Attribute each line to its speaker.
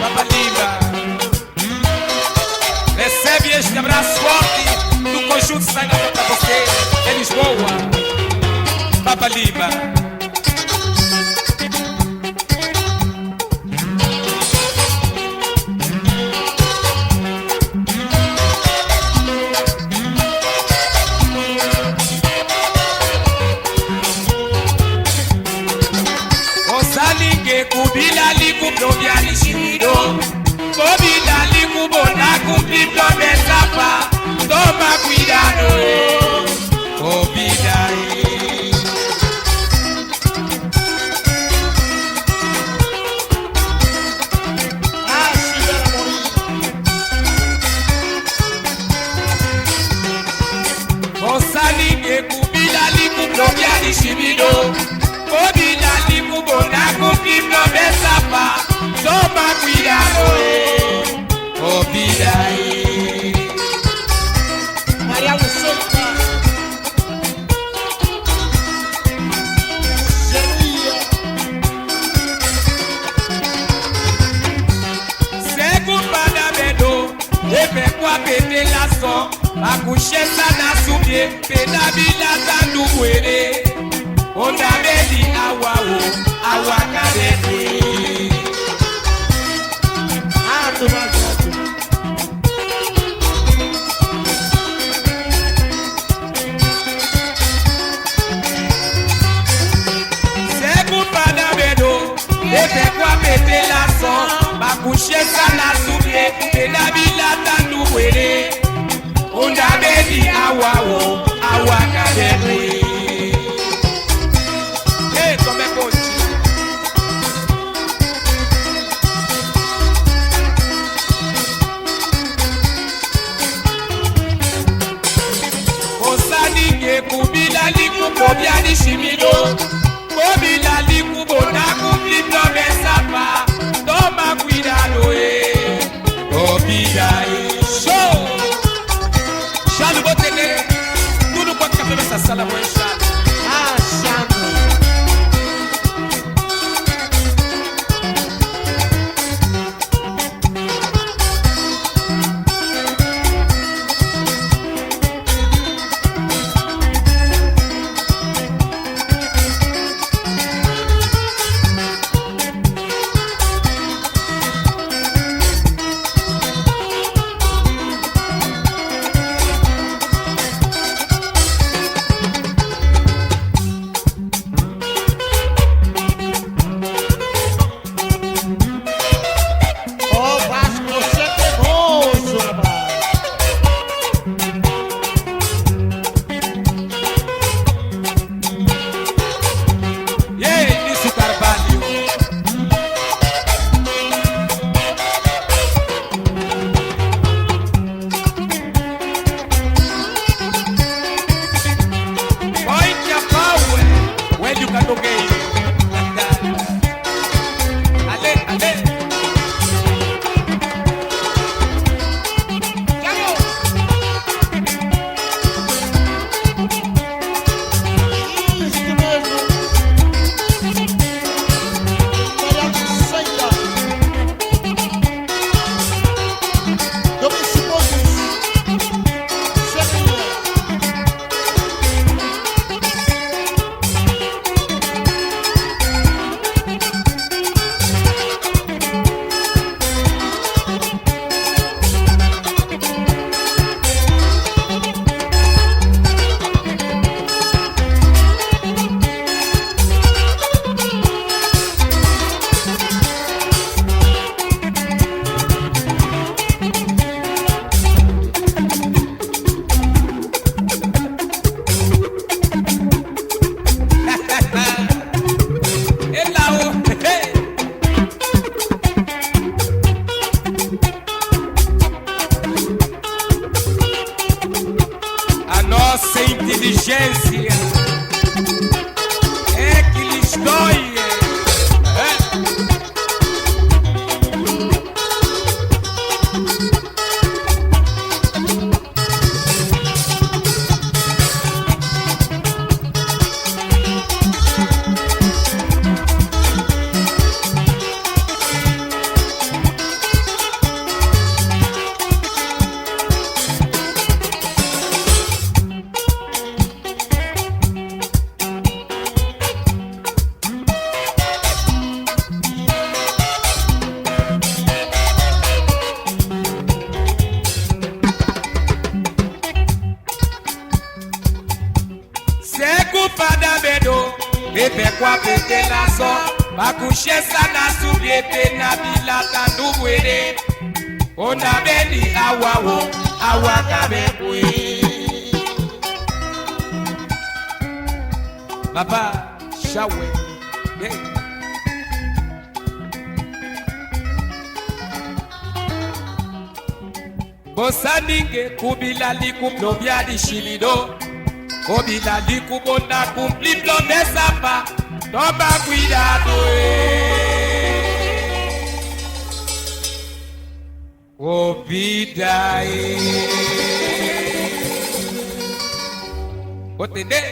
Speaker 1: Papa Lima. Recebe este abraço forte do conjunto Sagrado pra você, em Lisboa. Papa Lima. Kubila liku probiani shiro Kubila liku bona kumpliplo besapa Toma cuidado Kubila Osalinge kubila liku probiani shiro Kubila liku bona kumpliplo besapa Toma cuidado Kubila
Speaker 2: Maria Lucena Geria
Speaker 1: Segundo Padabedo Epe kwa pete laso Akushesa na subye Penabila tandu mwere Ondabedi awao Awakadeti Segundo Padabedo Epe kwa pete laso Akushesa na subye Penabila tandu mwere Ondabedi awao Awakadeti Come conti Osaninge kubila liku kobiani shimido Kubila liku bona kumpliplo besapa Toma cuidado Kubila Show Charles Botene Tudo quanto café nessa sala mãe Charles inteligência é que lhes dói. Bakushe sana subiete na bilata nubwere. Ona beni awawo awakabekwe. Baba shawe. Hey. Bosaninge kubila likuplovya dishimido. Kobila likubona kumpliplo mesapa. Toma cuidado, oh vida, entender?